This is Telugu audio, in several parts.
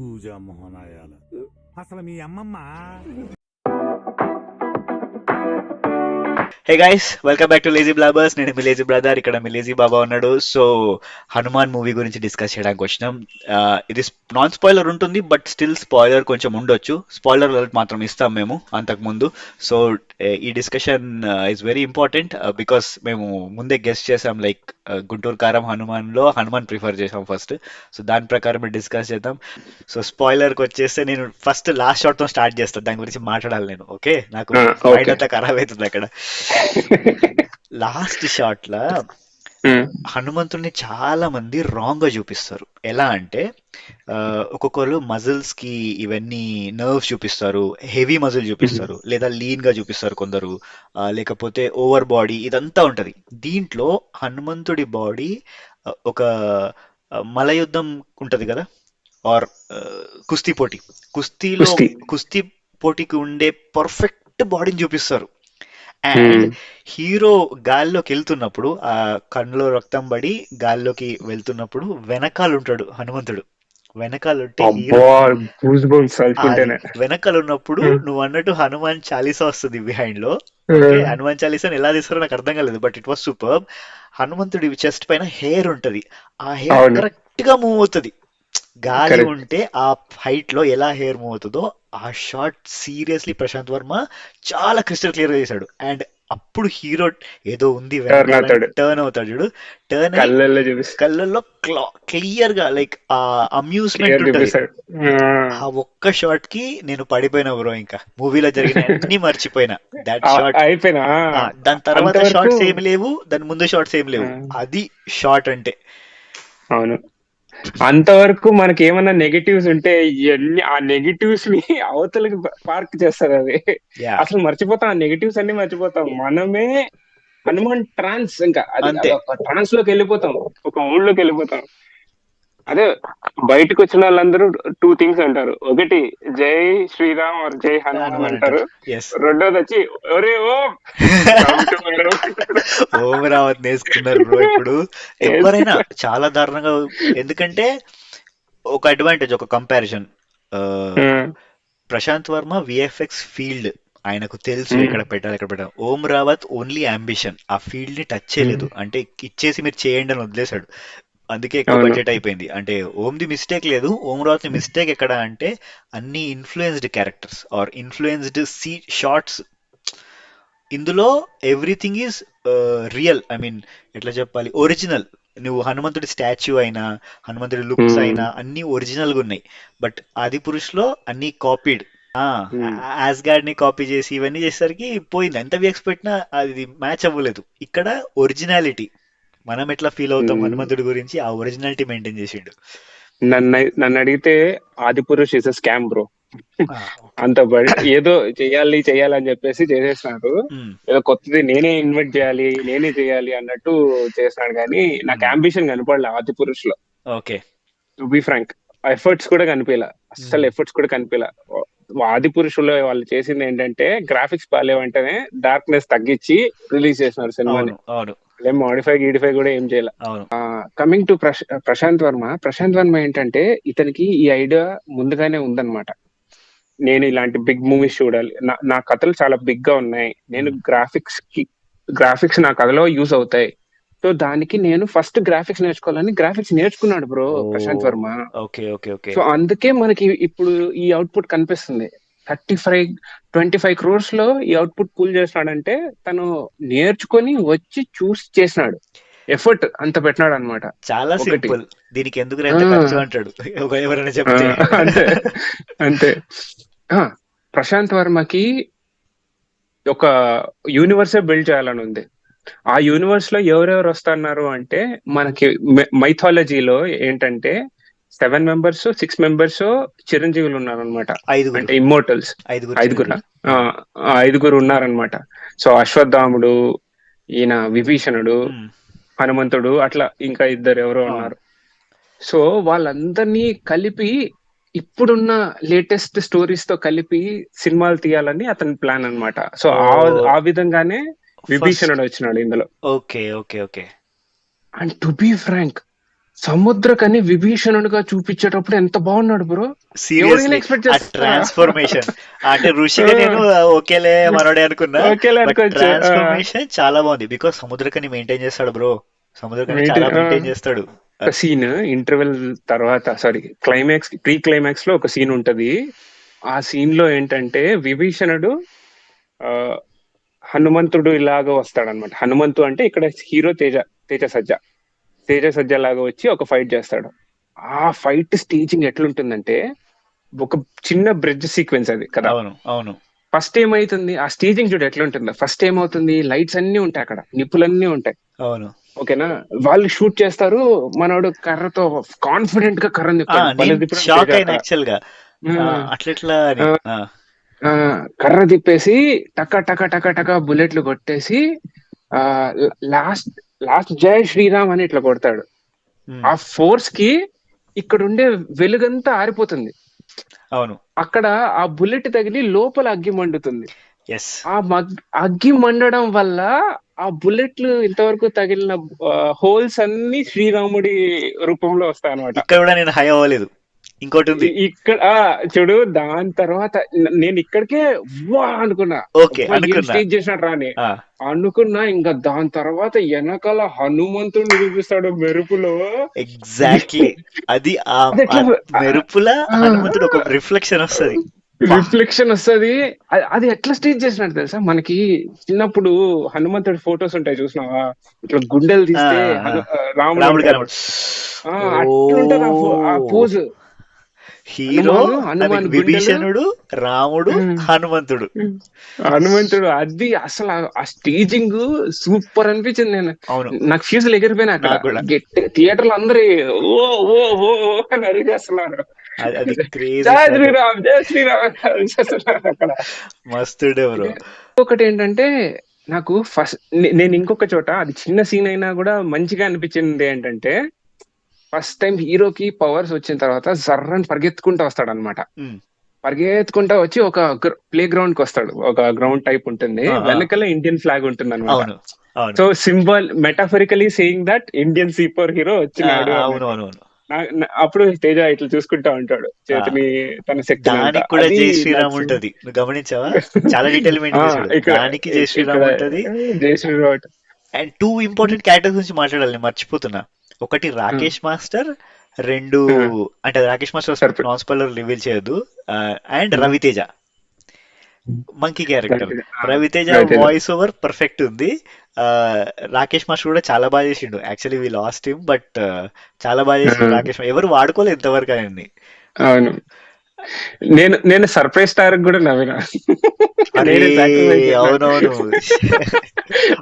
పూజా మోహనాయాల అసలు మీ అమ్మమ్మ hey guys, welcome back to Lazy Blabbers. నేను మీ లేజీ బ్రదర్, ఇక్కడ మీ లేజీ బాబా ఉన్నాడు. సో హనుమాన్ మూవీ గురించి డిస్కస్ చేయడానికి వచ్చినాం. ఇది నాన్ స్పాయిలర్ ఉంటుంది, బట్ స్టిల్ స్పాయిలర్ కొంచెం ఉండొచ్చు. స్పాయిలర్ అలర్ట్ మాత్రం ఇస్తాం మేము అంతకు ముందు. సో ఈ discussion is very important because మేము ముందే గెస్ట్ చేసాం, లైక్ గుంటూరు కారం హనుమాన్లో హనుమాన్ ప్రిఫర్ చేసాం ఫస్ట్. సో దాని ప్రకారం డిస్కస్ చేద్దాం. సో స్పాయిలర్కి వచ్చేస్తే నేను ఫస్ట్ లాస్ట్ షాట్తో స్టార్ట్ చేస్తాను. దాని గురించి మాట్లాడాలి నేను. ఓకే, నాకు మైండ్ ఓకే. అంతా ఖరాబ్ అవుతుంది అక్కడ. లాస్ట్ షాట్ లా హనుమంతుడిని చాలా మంది రాంగ్ గా చూపిస్తారు. ఎలా అంటే ఒక్కొక్కరు మజిల్స్ కి ఇవన్నీ నర్వ్స్ చూపిస్తారు, హెవీ మజిల్ చూపిస్తారు, లేదా లీన్ గా చూపిస్తారు కొందరు, లేకపోతే ఓవర్ బాడీ ఇదంతా ఉంటది. దీంట్లో హనుమంతుడి బాడీ ఒక మలయుద్ధం ఉంటది కదా, ఆర్ కుస్తీ పోటీ, కుస్తీలో కుస్తీ. కుస్తీ పోటీకి ఉండే పర్ఫెక్ట్ బాడీని చూపిస్తారు. అండ్ హీరో గాల్లోకి వెళ్తున్నప్పుడు ఆ కన్నులో రక్తం పడి గాల్లోకి వెళ్తున్నప్పుడు వెనకాల ఉంటాడు హనుమంతుడు. వెనకాలంటే హీరో అబ్బా, గూస్ బంప్స్ అది తలుచుకుంటేనే. వెనకాల ఉన్నప్పుడు నువ్వు అన్నట్టు హనుమాన్ చాలీసా వస్తుంది బిహైండ్ లో. ఓకే, హనుమాన్ చాలీసాని ఎలా తీస్తారో నాకు అర్థం కాలేదు, బట్ ఇట్ వాస్ సూపర్. హనుమంతుడి చెస్ట్ పైన హెయిర్ ఉంటది, ఆ హెయిర్ అవును, కరెక్ట్ గా మూవ్ అవుతుంది. గాలి కరెక్ట్. ఉంటే ఆ హైట్ లో ఎలా హెయిర్ మూవ్ అవుతుందో ఆ షాట్ సీరియస్లీ ప్రశాంత్ వర్మ చాలా క్రిస్టల్ క్లియర్ గా చేశాడు. అండ్ అప్పుడు హీరో ఏదో ఉంది టర్న్ వెనకాలని అవుతాడు, టర్న్ అవుతాడు చూడు. టర్న్ అయి కళ్ళల్లో చూపిస్తాడు, కళ్ళల్లో క్లియర్ గా లైక్ ఆ అమ్యూస్మెంట్ క్లియర్ ఉంటది. చూపిస్తాడు. ఆ ఒక్క షాట్ కి నేను పడిపోయినా బ్రో, ఇంకా మూవీలో జరిగిన అన్ని మర్చిపోయినా. That shot. అయిపోయినా దాని తర్వాత అంతవరకు. షార్ట్స్ ఏమి లేవు, దాని ముందు షార్ట్స్ ఏమి ఆ, లేవు. అది షార్ట్ అంటే. అవును, అంతవరకు మనకి ఏమన్నా నెగటివ్స్ ఉంటే ఇవన్నీ ఆ నెగటివ్స్ ని అవతలకి పార్క్ చేస్తారు. అది యా, అసలు మర్చిపోతాం, ఆ నెగటివ్స్ అన్ని మర్చిపోతాం మనమే. హనుమాన్ ట్రాన్స్, ఇంకా అది అంతే. అదొక ట్రాన్స్ లోకి వెళ్ళిపోతాం, ఒక ఊళ్ళోకి వెళ్ళిపోతాం. అదే బయటకు వచ్చిన వాళ్ళందరూ టూ థింగ్స్ అంటారు. ఒకటి జై శ్రీరామ్ ఆర్ జై హనుమాన్ హనుమాన్ అంటారు. అంటారు. ఎస్. రెండోది వచ్చి ఒరే ఓ రామ్ టు హనుమాన్ అంటారు. ఓం రావత్ నేసుకున్నారు బ్రో ఇప్పుడు. ఎవరైనా చాలా దారుణంగా. ఎందుకంటే ఒక అడ్వాంటేజ్, ఒక comparison. Prashanth Varma VFX field, ఆయనకు తెలుసు ఎక్కడ పెట్టాలి ఎక్కడ పెట్టాలి. ఓం రావత్ ఓన్లీ అంబిషన్, ఆ ఫీల్డ్ ని టచ్ చేయలేదు. అంటే ఇచ్చేసి మీరు చేయండి అని వదిలేశాడు. అందుకే ఎక్కువ అవును. బడ్జెట్ అయిపోయింది. అంటే ఓంది మిస్టేక్ లేదు, ఓం రావత్ ని మిస్టేక్ ఎక్కడ అంటే అన్ని influenced characters are influenced shorts. ఇందులో everything is real. I mean ఎట్లా చెప్పాలి, ఒరిజినల్. నువ్వు హనుమంతుడి స్టాచ్యూ అయినా, హనుమంతుడి లుక్స్ అయినా అన్ని ఒరిజినల్ గా ఉన్నాయి. బట్ ఆది పురుష్ లో అన్ని కాపీడ్. యాస్గార్డ్ ని కాపీ చేసి ఇవన్నీ చేసేసరికి పోయింది. ఎంత ఎక్స్ పెట్టినా అది మ్యాచ్ అవ్వలేదు. ఇక్కడ ఒరిజినాలిటీ, మనం ఎట్లా ఫీల్ అవుతాం హనుమంతుడి గురించి, ఆ ఒరిజినాలిటీ మెయింటైన్ చేసిండు. నన్ను అడిగితే Adipurush is scam bro. Okay. అంత ఏదో చెయ్యాలి చెయ్యాలి అని చెప్పేసి చేసేసినాడు. ఏదో కొత్తది నేనే ఇన్వెంట్ చేయాలి, నేనే చేయాలి అన్నట్టు చేసినాడు. కానీ నాకు అంబిషన్ కనపడలే ఆది పురుష్ లో. Okay. To be frank, efforts కూడా కనిపించలే, అస్సలు ఎఫర్ట్స్ కూడా కనిపించలే. ఆది పురుషులో వాళ్ళు చేసింది ఏంటంటే గ్రాఫిక్స్ బాగాలేవంటేనే డార్క్నెస్ తగ్గించి రిలీజ్ చేసినారు సినిమాని. అవును, అవును, ఏం మాడిఫై గీడిఫై కూడా ఏం చేయాల. అవును. కమింగ్ టు ప్రశాంత్ వర్మ ఏంటంటే ఇతనికి ఈ ఐడియా ముందుగానే ఉందన్నమాట. నేను ఇలాంటి బిగ్ మూవీస్ చూడాలి, నా కథలు చాలా బిగ్ గా ఉన్నాయి, నేను గ్రాఫిక్స్ నా కథలో యూజ్ అవుతాయి. సో దానికి నేను ఫస్ట్ గ్రాఫిక్స్ నేర్చుకోవాలని గ్రాఫిక్స్ నేర్చుకున్నాడు బ్రో ఓ, Prashanth Varma. Okay, okay, okay. So అందుకే మనకి ఇప్పుడు ఈ అవుట్పుట్ కనిపిస్తుంది. 25 crores లో ఈ అవుట్పుట్ పూల్ చేసినాడంటే తను నేర్చుకొని వచ్చి చూసి చేసినాడు. ఎఫర్ట్ అంత పెట్టినాడు అనమాట. చాలా ఒకటి. సింపుల్. దీనికి ఎందుకు ఆ ఎంత ఖర్చు అంటాడు ఎవరైనా ఆ, చెప్తే. అంతే అంతే. ఆ, ప్రశాంత్ వర్మకి ఒక యూనివర్సే బిల్డ్ చేయాలని ఉంది. ఆ యూనివర్స్ లో ఎవరెవరు వస్తున్నారు అంటే మనకి మైథాలజీలో ఏంటంటే 7 members 6 members చిరంజీవులు ఉన్నారనమాట. ఐదుగురు. అంటే ఇమ్మోర్టల్స్. ఐదుగురు ఐదుగురా? చిరంజీవులు. ఆ, ఐదుగురు ఉన్నారనమాట. సో అశ్వత్థాముడు, ఈయన విభీషణుడు, మ్మ్. హనుమంతుడు, అట్లా ఇంకా ఇద్దరు ఎవరో అవును. ఉన్నారు. సో వాళ్ళందరినీ కలిపి ఇప్పుడున్న లేటెస్ట్ స్టోరీస్ తో కలిపి సినిమాలు తీయాలని అతని ప్లాన్ అన్నమాట. సో ఓ, ఆ విధంగానే ఫస్ట్. విభీషణుడు వచ్చినాడు ఇందులో. Okay, okay, okay. And to be frank, Samuthirakani విభీషణుడిగా చూపించేటప్పుడు ఎంత బాగున్నాడు బ్రో. ఎవరైనా సీరియస్లీ ఎక్స్పెక్ట్ ఆ చేస్తారా? ట్రాన్స్ఫర్మేషన్ అంటే ఋషిగా నేను ఓకేలే మనోడే అనుకున్నా, ఓకేలే బట్ అనుకోవచ్చు. ట్రాన్స్ఫర్మేషన్ చాలా బాగుంది. బికాస్ సముద్రకని మెయింటైన్ చేస్తాడు బ్రో, సముద్రకని చాలా మెయింటైన్ చేస్తాడు. ఒక సీన్ ఇంటర్వెల్ తర్వాత, సారీ క్లైమాక్స్, ప్రీ క్లైమాక్స్ లో ఒక సీన్ ఉంటది. ఆ సీన్ లో ఏంటంటే విభీషణుడు ఆ హనుమంతుడు ఇలాగా వస్తాడనమాట. హనుమంతు అంటే ఇక్కడ హీరో తేజ సజ్జ తేజ సజ్జ లాగా వచ్చి ఒక ఫైట్ చేస్తాడు. ఆ ఫైట్ స్టేజింగ్ ఎట్లుంటుందంటే ఒక చిన్న బ్రిడ్జ్ సీక్వెన్స్ అది కదా. అవును అవును ఫస్ట్ ఏమైతుంది, ఆ స్టేజింగ్ చూడు ఎట్లుంటుందో. ఫస్ట్ ఏమవుతుంది, లైట్స్ అన్ని ఉంటాయి అక్కడ, నిప్పులన్నీ ఉంటాయి, అవును. ఓకేనా. వాళ్ళు షూట్ చేస్తారు, మనోడు కర్రతో కాన్ఫిడెంట్ గా కర్రని తిప్పుతాడు. భలే నేను తిప్పాడు తేజ షాక్ అయిన అక్కడ. యాక్చువల్ గా, ఉమ్, అట్లెట్లా అని. ఆ, ఆ, కర్ర తిప్పేసి టక టక టక టక బుల్లెట్లు కొట్టేసి ఆ లాస్ట్ లాస్ట్ జై శ్రీరామ్ అని ఇట్లా కొడతాడు. ఉమ్, ఆ ఫోర్స్ కి ఇక్కడ ఉండే వెలుగంతా ఆరిపోతుంది. అవును. అక్కడ ఆ బుల్లెట్ తగిలి లోపల అగ్గి మండుతుంది. ఎస్. ఆ అగ్గి మండడం వల్ల ఆ బుల్లెట్లు ఇంతవరకు తగిలిన హోల్స్ అన్ని శ్రీరాముడి రూపంలో వస్తాయి అనమాట. ఇక్కడ కూడా నేను హై అవ్వలేదు, ఇంకోటి ఉంది. ఇక్కడ చూడు, దాని తర్వాత నేను ఇక్కడికే వా అనుకున్నా, ఓకే అబ్బా ఏం అనుకున్నా. స్టేజ్ చేసినట్టు రాని ఆ, అనుకున్నా. ఇంకా దాని తర్వాత వెనకాల హనుమంతుడిని చూపిస్తాడు మెరుపులో. ఎగ్జాక్ట్లీ. అది అది ఆ ఎట్లా మెరుపుల హనుమంతుడు ఒక రిఫ్లెక్షన్ వస్తది. రిఫ్లెక్షన్ వస్తది. అది ఎట్లా స్టేజ్ చేసినట్టు తెలుసా, మనకి చిన్నప్పుడు హనుమంతుడి ఫొటోస్ ఉంటాయి చూసినావా, ఇట్లా గుండెలు ఆ, తీస్తే ఆ, రాముడు రాముడు ఉంటాడు. కనబడు. అట్లుంటది ఆ ఓ, pose. Hero I mean Hanuman గుండెలు. విభీషణుడు, రాముడు, హనుమంతుడు. హనుమంతుడు అది అసలు ఆ స్టేజింగ్ సూపర్ అనిపించింది. అవును, నాకు ఫ్యూజులు ఎగిరిపోయినా అక్కడ. నాకు కూడా. థియేటర్లు అందరూ ఓ ఓ ఓ ఓ అని అడిగేస్తున్నారు. అది క్రేజీ జై షాట్. శ్రీరామ్ జై శ్రీరామ్ అని అరిచేస్తున్నారు అక్కడ. మస్తుండే బ్రో. ఒకటి ఏంటంటే నాకు ఫస్ట్, నేను ఇంకొక చోట అది చిన్న సీన్ అయినా కూడా మంచిగా అనిపించింది ఏంటంటే, ఫస్ట్ టైం హీరోకి పవర్స్ వచ్చిన తర్వాత జర్రని పరిగెత్తుకుంటూ వస్తాడు అనమాట. ఉమ్, పరిగెత్తుకుంటా వచ్చి ఒక ప్లే గ్రౌండ్ కి వస్తాడు. ఒక గ్రౌండ్ టైప్ ఉంటుంది, ఆ, ఆ, వెనకాల ఇండియన్ ఫ్లాగ్ ఉంటుంది అనమాట. అవును అవును. So symbol metaphorically saying that Indian super hero వచ్చినాడు అవును అనేది. అవును అవును. అప్పుడు తేజ ఇట్లా చూసుకుంటా ఉంటాడు ఆ, చేతిని, తన శక్తిని అంతా. దానికి కూడా అది జై నాకు శ్రీరామ్ ఉంటది, నువ్వు గమనించావా? చాలా డీటెయిల్ మెయింటైన్ చేశాడు. ఇక్కడ దానికి జై ఇక్కడ శ్రీరామ్ ఉంటది. జై Sriram. And two important characters గురించి మాట్లాడాలి, నేను మర్చిపోతున్నా. ఒకటి రాకేష్ మాస్టర్, రెండు అంటే రాకేష్ మాస్టర్ సరిపోయి నాన్ స్పాయిలర్ రివీల్ చేయొద్దు. And Raviteja, monkey character. Raviteja voice over perfect ఉంది. ఆ, రాకేష్ మాస్టర్ కూడా చాలా బాగా చేసిండు. Actually we lost him, but చాలా బాగా చేసిండు రాకేష్ మాస్టర్. ఎవరు వాడుకోలేదు ఇంతవరకు ఆయన్ని. అవును. నేను సర్ప్రైజ్ స్టార్ కూడా నవ్విన. అరే నేనే సాక్రిఫైస్ చేసిన. అవునవును.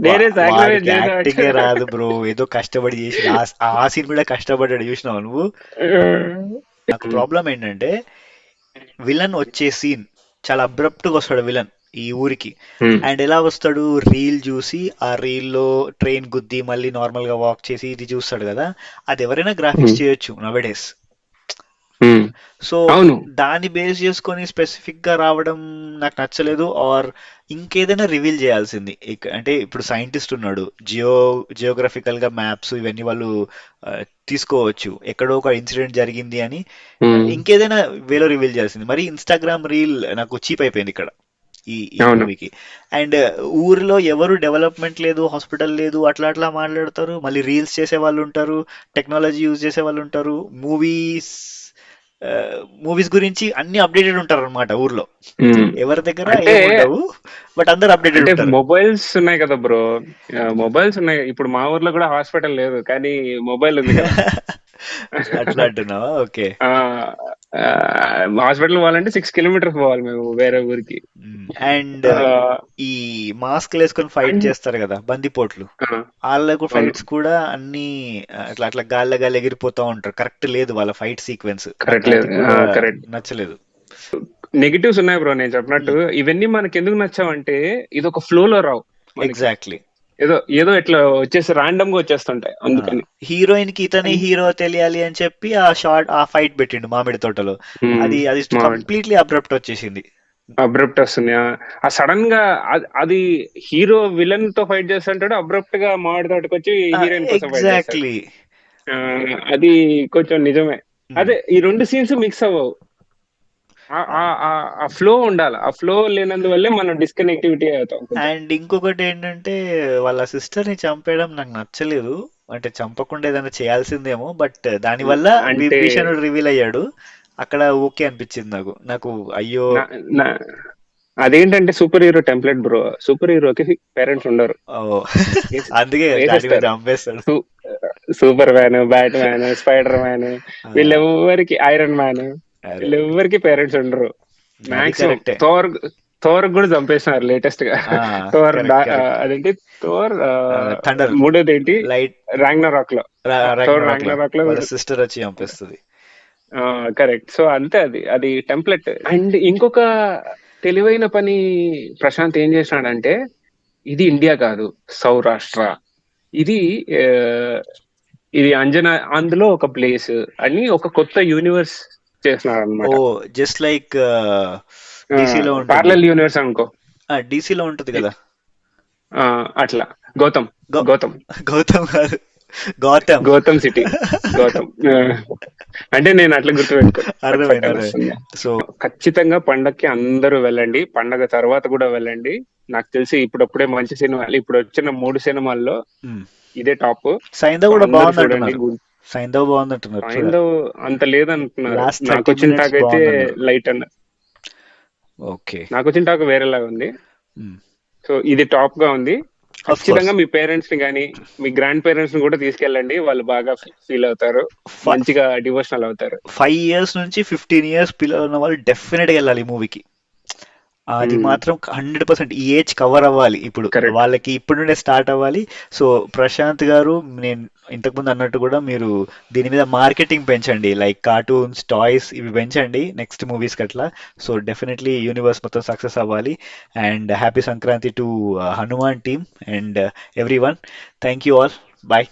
నేనే సాక్రిఫైస్ వాడికి చేసిన. యాక్టింగే రాదు బ్రో, ఏదో కష్టపడి చేసి ఆ సీన్ కూడా కష్టపడ్డాడు, చూసినావు నువ్వు? నాకు ప్రాబ్లం ఏంటంటే విలన్ వచ్చే సీన్ చాలా అబ్రప్ట్ గా వస్తాడు విలన్ ఈ ఊరికి. అండ్ ఎలా వస్తాడు, రీల్ చూసి ఆ రీల్లో ట్రైన్ గుద్ది మళ్ళీ నార్మల్ గా వాక్ చేసి ఇది చూస్తాడు కదా. అది ఎవరైనా గ్రాఫిక్స్ చేయొచ్చు నవడేస్. సో అవును. దాన్ని బేస్ చేసుకొని స్పెసిఫిక్ గా రావడం నాకు నచ్చలేదు. ఆర్ ఇంకేదైనా రివీల్ చేయాల్సింది. అంటే ఇప్పుడు సైంటిస్ట్ ఉన్నాడు, జియోగ్రఫికల్ గా మ్యాప్స్ ఇవన్నీ వాళ్ళు తీసుకోవచ్చు, ఎక్కడో ఒక ఇన్సిడెంట్ జరిగింది అని. ఇంకేదైనా వేలో రివీల్ చేయాల్సింది. మరి ఇన్స్టాగ్రామ్ రీల్ నాకు చీప్ అయిపోయింది ఇక్కడ ఈ అవును. మూవీకి. అండ్ ఊరిలో ఎవరు డెవలప్మెంట్ లేదు, హాస్పిటల్ లేదు, అట్లా అట్లా మాట్లాడతారు. మళ్ళీ రీల్స్ చేసే వాళ్ళు ఉంటారు, టెక్నాలజీ యూజ్ చేసే వాళ్ళు ఉంటారు, మూవీస్ గురించి అన్ని అప్డేటెడ్ ఉంటారు అనమాట ఊర్లో. ఎవరి దగ్గర అంటే ఏముండవు, బట్ అందరు అప్డేటెడ్ అంటే ఉంటారు. మొబైల్స్ ఉన్నాయి కదా బ్రో, మొబైల్స్ ఉన్నాయి. ఇప్పుడు మా ఊర్లో కూడా హాస్పిటల్ లేదు, కానీ మొబైల్ ఉంది కదా. అట్లా అంటున్నావా? ఓకే. హాస్పిటల్ పోవాలంటే 6 కిలోమీటర్స్ పోవాలి మేము వేరే ఊరికి. అండ్ ఆ, ఈ మాస్క్ వేసుకొని ఫైట్ చేస్తారు కదా బందిపోట్లు, వాళ్ళకు అవును. ఫైట్స్ కూడా అన్ని అట్లా అట్లా గాల్లో గాలి ఎగిరిపోతా ఉంటారు. కరెక్ట్ లేదు వాళ్ళ ఫైట్ సీక్వెన్స్. కరెక్ట్ నాకు లేదు. అది కూడా కరెక్ట్. నచ్చలేదు. నెగిటివ్స్ ఉన్నాయి బ్రో, నేను చెప్పినట్టు. ఇవన్నీ మనకి ఎందుకు నచ్చావంటే ఇది ఒక ఫ్లో లో రావు మనకి. ఎగ్జాక్ట్లీ. ఏదో ఏదో ఇట్లా వచ్చేసి ర్యాండమ్ గా వచ్చేస్తుంటాయి, అందుకని. హీరోయిన్ కి ఇతనే హీరో తెలియాలి అని చెప్పి ఆ ఫైట్ పెట్టిండు మామిడి తోటలో. అది అది కంప్లీట్లీ అబ్రప్ట్ వచ్చేసింది. అబ్రప్ట్ వస్తుంది. ఆ సడన్ గా అది హీరో విలన్ తో ఫైట్ చేస్తుంటాడు, అబ్రప్ట్ గా మామిడి తోటకి వచ్చి హీరోయిన్ కోసం ఫైట్ చేస్తాడు. ఎగ్జాక్ట్లీ. ఆ, అది కొంచెం నిజమే. ఉమ్. అదే ఈ రెండు సీన్స్ మిక్స్ అవ్వవు. ఆ ఫ్లో ఉండాలి. ఆ ఫ్లో లేనందువల్లే మనం డిస్కనెక్టివిటీ అవుతాం కొంచెం. అండ్ ఇంకొకటి ఏంటంటే వాళ్ళ సిస్టర్ ని చంపేయడం నాకు నచ్చలేదు. అంటే చంపకుండా ఏదైనా చేయాల్సిందేమో, బట్ దానివల్ల అంటే విభీషణుడు రివీల్ అయ్యాడు. అక్కడ ఓకే అనిపించింది నాకు. అయ్యో. నా నా అదేంటంటే super hero template bro. Super హీరోకి పేరెంట్స్ ఉండరు. ఓ. వేస్- అందుకే డాడీ మీద వేసేస్తారు. చంపేస్తాడు. సూ- super man, bat man, spider man, ఆ, వీళ్ళెవ్వరికి, ఐరన్ మ్యాన్, అరే, వీళ్ళెవ్వరికి పేరెంట్స్ ఉండరు. అది మాక్సిమం కరెక్టే. థోర్ కూడా చంపేసినారు లేటెస్ట్ గా. Thor correct correct. అదేంటి థోర్ థండర్ మూడోది ఏంటి, లైట్. రాగ్నరాక్ లో. థోర్ రాగ్నరాక్ లో రాగ్నరాక్ లో వాళ్ళ సిస్టర్ వచ్చి చంపేస్తుంది. కరెక్ట్. సో అంతే, అది టెంప్లెట్. అండ్ ఇంకొక తెలివైన పని ప్రశాంత్ ఏం చేసినాడంటే, ఇది ఇండియా కాదు, సౌరాష్ట్ర. ఇది ఆ, ఇది అంజనా, అందులో ఒక ప్లేస్ అని ఒక కొత్త యూనివర్స్ చేసినాడు ఓ, అనమాట. జస్ట్ లైక్ డీసీలో ఉంటుంది. పార్లల్ యూనివర్స్ అనుకో. డీసీలో ఉంటుంది కదా. ఆ, అట్లా గౌతమ్, గౌ- గౌతమ్, గౌతమ్ కాదు, గౌతమ్. గౌతమ్ సిటీ, గౌతమ్. అంటే నేను అట్లా గుర్తుపెట్టుకో, అర్థమైంది పక్కన అర్థమైంది. వస్తుంది. సో ఖచ్చితంగా పండక్కి అందరూ వెళ్ళండి, పండగ తర్వాత కూడా వెళ్ళండి. నాకు తెలిసి ఇప్పుడప్పుడే మంచి సినిమాలు, ఇప్పుడు వచ్చిన 3 సినిమాల్లో ఇదే టాప్. సైంధవ్ సో కూడా అందరూ బాగుంది చూడండి. అంటున్నారు. సైంధవ్ బాగుంది అంటున్నారు, చూడాలి. సాయంత్రం అంత లేదంటున్నారు. లాస్ట్ నాకు 30 వచ్చిన minutes టాక్ అయితే బాగుందన్నారు. లైట్ అన్న. ఓకే. నాకు వచ్చిన టాక్ వేరేలాగా ఉంది. సో ఇది టాప్ గా ఉంది. Of course. ఖచ్చితంగా మీ పేరెంట్స్ ని కానీ మీ గ్రాండ్ పేరెంట్స్ ని కూడా తీసుకెళ్ళండి. వాళ్ళు బాగా ఫీల్ అవుతారు, మంచిగా డివోషనల్ అవుతారు. 5 years నుంచి 15 years పిల్లలు ఉన్న వాళ్ళు డెఫినెట్ గా వెళ్ళాలి ఈ మూవీకి. అది మాత్రం 100% ఈ ఏజ్ కవర్ అవ్వాలి. ఇప్పుడు Correct. వాళ్ళకి ఇప్పటి నుండే స్టార్ట్ అవ్వాలి. సో ప్రశాంత్ గారు, నేను ఇంతకుముందు అన్నట్టు కూడా మీరు దీని మీద మార్కెటింగ్ పెంచండి, లైక్ కార్టూన్స్, టాయ్స్ ఇవి పెంచండి నెక్స్ట్ మూవీస్కి అట్లా. సో డెఫినెట్లీ యూనివర్స్ మొత్తం సక్సెస్ అవ్వాలి. And happy Sankranti to Hanuman team and every one. Thank you all. Bye.